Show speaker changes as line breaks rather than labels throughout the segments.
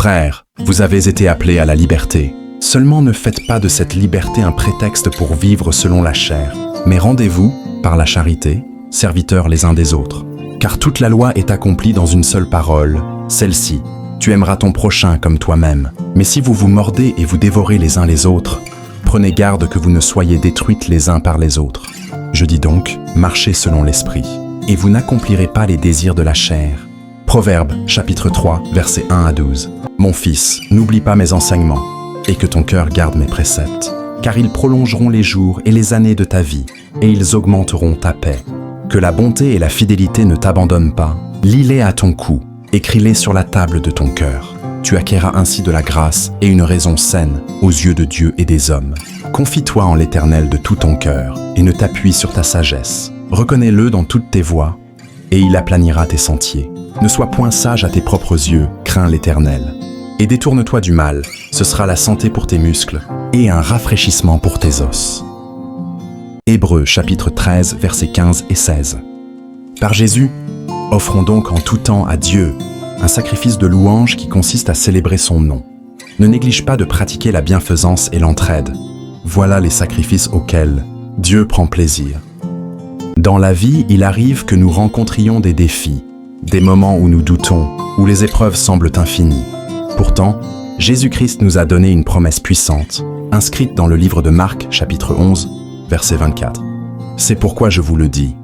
Frères, vous avez été appelés à la liberté. Seulement ne faites pas de cette liberté un prétexte pour vivre selon la chair, mais rendez-vous, par la charité, serviteurs les uns des autres. Car toute la loi est accomplie dans une seule parole, celle-ci: tu aimeras ton prochain comme toi-même. Mais si vous vous mordez et vous dévorez les uns les autres, prenez garde que vous ne soyez détruites les uns par les autres. Je dis donc, marchez selon l'esprit, et vous n'accomplirez pas les désirs de la chair. Proverbes, chapitre 3, versets 1 à 12. Mon fils, n'oublie pas mes enseignements, et que ton cœur garde mes préceptes, car ils prolongeront les jours et les années de ta vie, et ils augmenteront ta paix. Que la bonté et la fidélité ne t'abandonnent pas, lis-les à ton cou, écris-les sur la table de ton cœur. Tu acquerras ainsi de la grâce et une raison saine aux yeux de Dieu et des hommes. Confie-toi en l'Éternel de tout ton cœur, et ne t'appuie sur ta sagesse. Reconnais-le dans toutes tes voies, et il aplanira tes sentiers. Ne sois point sage à tes propres yeux, crains l'Éternel. Et détourne-toi du mal, ce sera la santé pour tes muscles, et un rafraîchissement pour tes os. Hébreux chapitre 13, versets 15 et 16. Par Jésus, offrons donc en tout temps à Dieu un sacrifice de louange qui consiste à célébrer son nom. Ne néglige pas de pratiquer la bienfaisance et l'entraide. Voilà les sacrifices auxquels Dieu prend plaisir. Dans la vie, il arrive que nous rencontrions des défis, des moments où nous doutons, où les épreuves semblent infinies. Pourtant, Jésus-Christ nous a donné une promesse puissante, inscrite dans le livre de Marc, chapitre 11, verset 24. C'est pourquoi je vous le dis.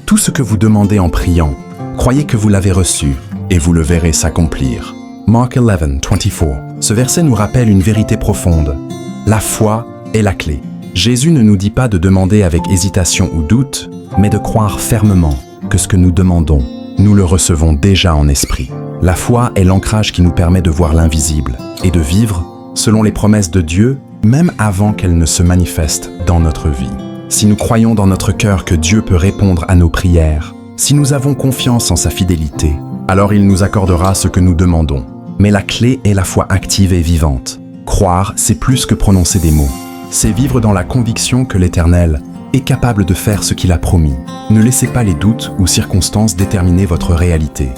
Tout ce que vous demandez en priant, croyez que vous l'avez reçu, et vous le verrez s'accomplir. Mark 11, 24. Ce verset nous rappelle une vérité profonde. La foi est la clé. Jésus ne nous dit pas de demander avec hésitation ou doute, mais de croire fermement que ce que nous demandons, nous le recevons déjà en esprit. La foi est l'ancrage qui nous permet de voir l'invisible et de vivre selon les promesses de Dieu, même avant qu'elles ne se manifestent dans notre vie. Si nous croyons dans notre cœur que Dieu peut répondre à nos prières, si nous avons confiance en sa fidélité, alors il nous accordera ce que nous demandons. Mais la clé est la foi active et vivante. Croire, c'est plus que prononcer des mots. C'est vivre dans la conviction que l'Éternel est capable de faire ce qu'il a promis. Ne laissez pas les doutes ou circonstances déterminer votre réalité.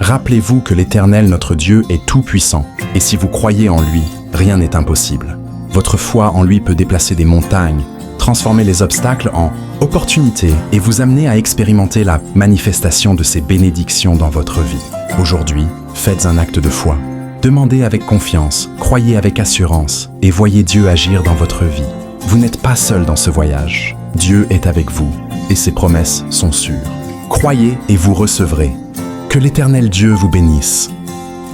Rappelez-vous que l'Éternel, notre Dieu, est tout-puissant, et si vous croyez en lui, rien n'est impossible. Votre foi en lui peut déplacer des montagnes, transformer les obstacles en opportunités et vous amener à expérimenter la manifestation de ces bénédictions dans votre vie. Aujourd'hui, faites un acte de foi. Demandez avec confiance, croyez avec assurance et voyez Dieu agir dans votre vie. Vous n'êtes pas seul dans ce voyage. Dieu est avec vous et ses promesses sont sûres. Croyez et vous recevrez. Que l'Éternel Dieu vous bénisse.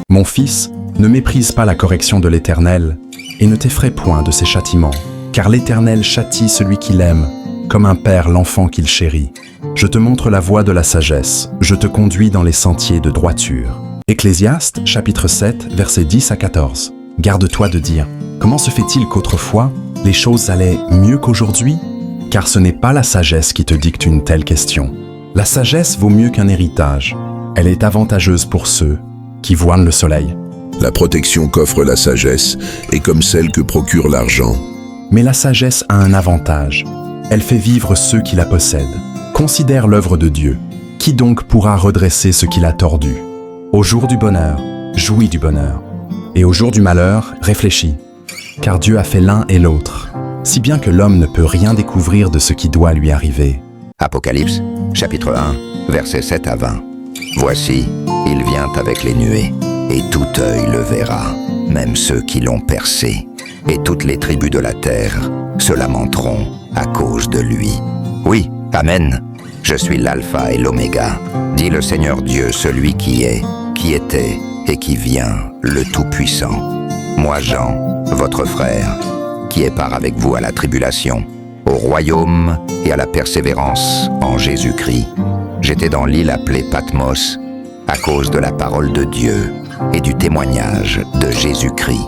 Mon fils, ne méprise pas la correction de l'Éternel et ne t'effraie point de ses châtiments, car l'Éternel châtie celui qu'il aime, comme un père l'enfant qu'il chérit. Je te montre la voie de la sagesse, je te conduis dans les sentiers de droiture. Ecclésiaste, chapitre 7, versets 10 à 14. Garde-toi de dire, comment se fait-il qu'autrefois, les choses allaient mieux qu'aujourd'hui? Car ce n'est pas la sagesse qui te dicte une telle question. La sagesse vaut mieux qu'un héritage. Elle est avantageuse pour ceux qui voient le soleil.
La protection qu'offre la sagesse est comme celle que procure l'argent.
Mais la sagesse a un avantage. Elle fait vivre ceux qui la possèdent. Considère l'œuvre de Dieu. Qui donc pourra redresser ce qu'il a tordu? Au jour du bonheur, jouis du bonheur. Et au jour du malheur, réfléchis. Car Dieu a fait l'un et l'autre, si bien que l'homme ne peut rien découvrir de ce qui doit lui arriver.
Apocalypse, chapitre 1, versets 7 à 20. Voici, il vient avec les nuées, et tout œil le verra, même ceux qui l'ont percé, et toutes les tribus de la terre se lamenteront à cause de lui. Oui, Amen. Je suis l'Alpha et l'Oméga, dit le Seigneur Dieu, celui qui est, qui était et qui vient, le Tout-Puissant. Moi, Jean, votre frère, qui ai part avec vous à la tribulation, au royaume et à la persévérance en Jésus-Christ. J'étais dans l'île appelée Patmos à cause de la parole de Dieu et du témoignage de Jésus-Christ.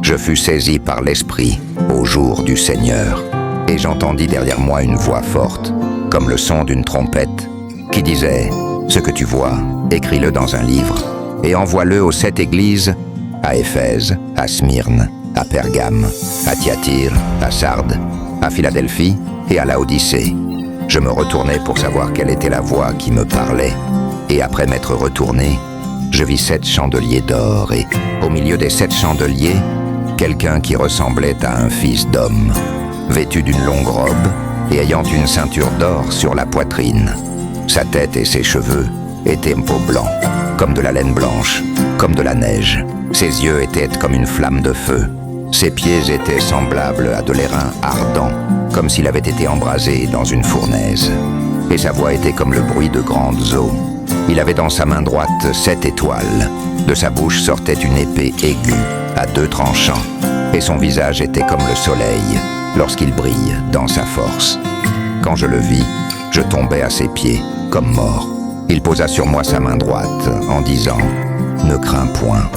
Je fus saisi par l'Esprit au jour du Seigneur, et j'entendis derrière moi une voix forte, comme le son d'une trompette, qui disait « Ce que tu vois, écris-le dans un livre, et envoie-le aux 7 églises, à Éphèse, à Smyrne, à Pergame, à Thyatire, à Sardes, à Philadelphie et à Laodicée. » Je me retournai pour savoir quelle était la voix qui me parlait, et après m'être retourné, je vis 7 chandeliers d'or et, au milieu des 7 chandeliers, quelqu'un qui ressemblait à un fils d'homme, vêtu d'une longue robe et ayant une ceinture d'or sur la poitrine. Sa tête et ses cheveux étaient peau blanc, comme de la laine blanche, comme de la neige. Ses yeux étaient comme une flamme de feu. Ses pieds étaient semblables à de l'airain ardent, comme s'il avait été embrasé dans une fournaise. Et sa voix était comme le bruit de grandes eaux. Il avait dans sa main droite 7 étoiles. De sa bouche sortait une épée aiguë, à 2 tranchants. Et son visage était comme le soleil, lorsqu'il brille dans sa force. Quand je le vis, je tombai à ses pieds, comme mort. Il posa sur moi sa main droite, en disant « Ne crains point,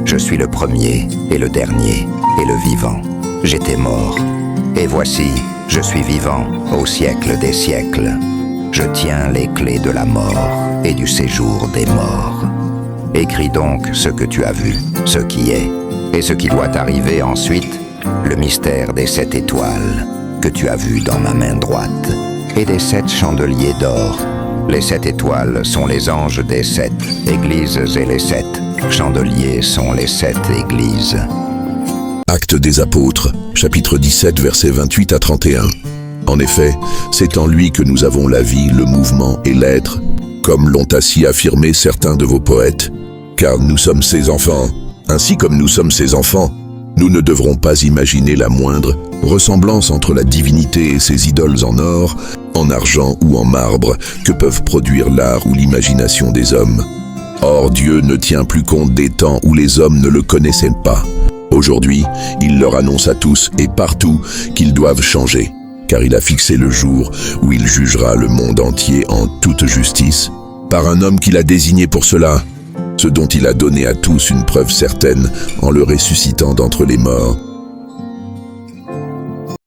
je suis le premier et le dernier et le vivant. J'étais mort, et voici, je suis vivant au siècle des siècles. Je tiens les clés de la mort et du séjour des morts. Écris donc ce que tu as vu, ce qui est, et ce qui doit arriver ensuite, le mystère des 7 étoiles que tu as vu dans ma main droite, et des 7 chandeliers d'or. Les 7 étoiles sont les anges des 7 églises et les 7 chandeliers sont les 7 églises. »
Actes des Apôtres, chapitre 17, versets 28 à 31. En effet, c'est en lui que nous avons la vie, le mouvement et l'être, comme l'ont ainsi affirmé certains de vos poètes, car nous sommes ses enfants. Ainsi comme nous sommes ses enfants, nous ne devrons pas imaginer la moindre ressemblance entre la divinité et ses idoles en or, en argent ou en marbre que peuvent produire l'art ou l'imagination des hommes. Or, Dieu ne tient plus compte des temps où les hommes ne le connaissaient pas. Aujourd'hui, il leur annonce à tous et partout qu'ils doivent changer, car il a fixé le jour où il jugera le monde entier en toute justice, par un homme qu'il a désigné pour cela, ce dont il a donné à tous une preuve certaine en le ressuscitant d'entre les morts.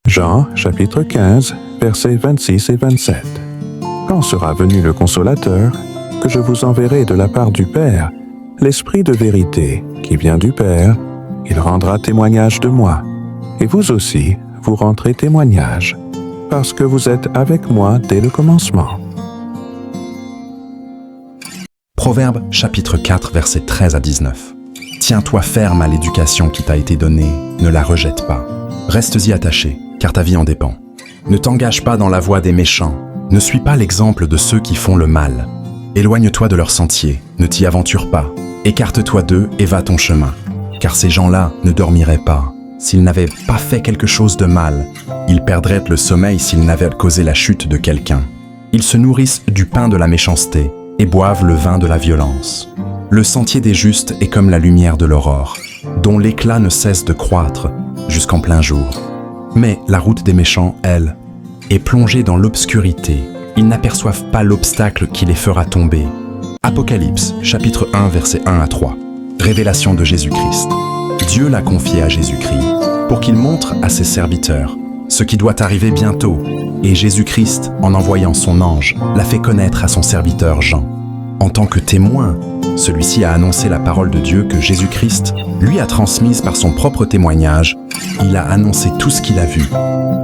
Jean, chapitre 15, versets 26 et 27. Quand sera venu le Consolateur, que je vous enverrai de la part du Père, l'Esprit de vérité, qui vient du Père, il rendra témoignage de moi. Et vous aussi, vous rendrez témoignage, parce que vous êtes avec moi dès le commencement.
Proverbe chapitre 4, versets 13 à 19. Tiens-toi ferme à l'éducation qui t'a été donnée, ne la rejette pas. Restes-y attaché, car ta vie en dépend. Ne t'engage pas dans la voie des méchants, ne suis pas l'exemple de ceux qui font le mal. Éloigne-toi de leur sentier, ne t'y aventure pas. Écarte-toi d'eux et va ton chemin. Car ces gens-là ne dormiraient pas. S'ils n'avaient pas fait quelque chose de mal, ils perdraient le sommeil s'ils n'avaient causé la chute de quelqu'un. Ils se nourrissent du pain de la méchanceté et boivent le vin de la violence. Le sentier des justes est comme la lumière de l'aurore, dont l'éclat ne cesse de croître jusqu'en plein jour. Mais la route des méchants, elle, est plongée dans l'obscurité. Ils n'aperçoivent pas l'obstacle qui les fera tomber. Apocalypse, chapitre 1, versets 1 à 3. Révélation de Jésus-Christ. Dieu l'a confié à Jésus-Christ pour qu'il montre à ses serviteurs ce qui doit arriver bientôt. Et Jésus-Christ, en envoyant son ange, l'a fait connaître à son serviteur Jean. En tant que témoin, celui-ci a annoncé la parole de Dieu que Jésus-Christ lui a transmise par son propre témoignage. Il a annoncé tout ce qu'il a vu.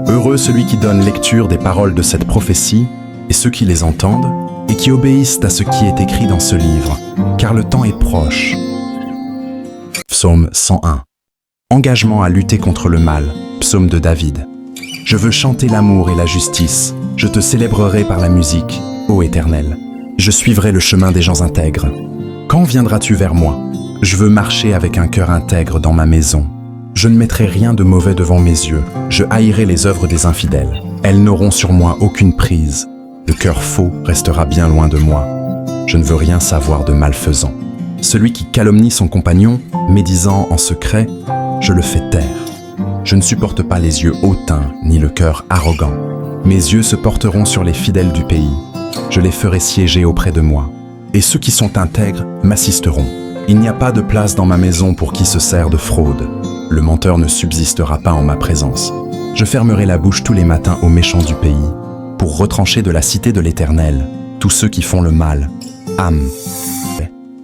Heureux celui qui donne lecture des paroles de cette prophétie et ceux qui les entendent et qui obéissent à ce qui est écrit dans ce livre, car le temps est proche. Psaume 101. Engagement à lutter contre le mal. Psaume de David. Je veux chanter l'amour et la justice. Je te célébrerai par la musique, ô Éternel. Je suivrai le chemin des gens intègres. Quand viendras-tu vers moi? Je veux marcher avec un cœur intègre dans ma maison. Je ne mettrai rien de mauvais devant mes yeux. Je haïrai les œuvres des infidèles. Elles n'auront sur moi aucune prise. Le cœur faux restera bien loin de moi. Je ne veux rien savoir de malfaisant. Celui qui calomnie son compagnon, médisant en secret, je le fais taire. Je ne supporte pas les yeux hautains, ni le cœur arrogant. Mes yeux se porteront sur les fidèles du pays. Je les ferai siéger auprès de moi. Et ceux qui sont intègres m'assisteront. Il n'y a pas de place dans ma maison pour qui se sert de fraude. Le menteur ne subsistera pas en ma présence. Je fermerai la bouche tous les matins aux méchants du pays, pour retrancher de la cité de l'Éternel tous ceux qui font le mal. Am.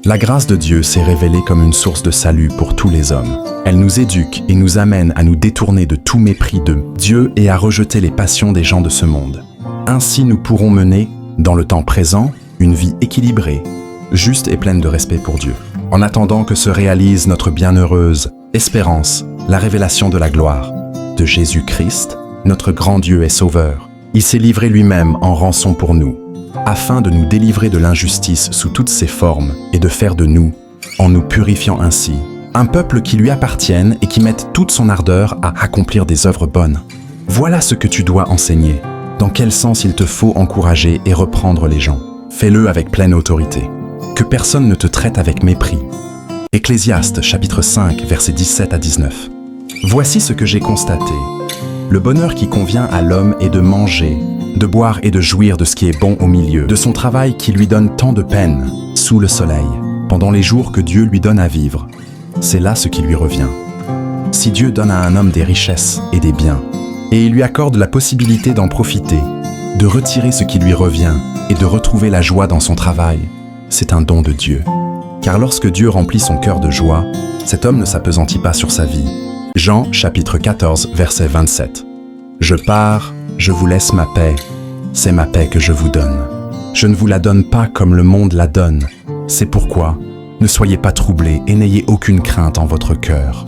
La grâce de Dieu s'est révélée comme une source de salut pour tous les hommes. Elle nous éduque et nous amène à nous détourner de tout mépris de Dieu et à rejeter les passions des gens de ce monde. Ainsi nous pourrons mener, dans le temps présent, une vie équilibrée, juste et pleine de respect pour Dieu. en attendant que se réalise notre bienheureuse espérance, la révélation de la gloire de Jésus-Christ, notre grand Dieu et Sauveur. Il s'est livré lui-même en rançon pour nous, afin de nous délivrer de l'injustice sous toutes ses formes et de faire de nous, en nous purifiant ainsi, un peuple qui lui appartienne et qui mette toute son ardeur à accomplir des œuvres bonnes. Voilà ce que tu dois enseigner, dans quel sens il te faut encourager et reprendre les gens. Fais-le avec pleine autorité. Que personne ne te traite avec mépris. Ecclésiaste chapitre 5, versets 17 à 19. Voici ce que j'ai constaté. Le bonheur qui convient à l'homme est de manger, de boire et de jouir de ce qui est bon au milieu, de son travail qui lui donne tant de peine, sous le soleil, pendant les jours que Dieu lui donne à vivre. C'est là ce qui lui revient. Si Dieu donne à un homme des richesses et des biens, et il lui accorde la possibilité d'en profiter, de retirer ce qui lui revient et de retrouver la joie dans son travail, c'est un don de Dieu. Car lorsque Dieu remplit son cœur de joie, cet homme ne s'appesantit pas sur sa vie. Jean chapitre 14, verset 27. Je pars, je vous laisse ma paix, c'est ma paix que je vous donne. Je ne vous la donne pas comme le monde la donne. C'est pourquoi, ne soyez pas troublés et n'ayez aucune crainte en votre cœur.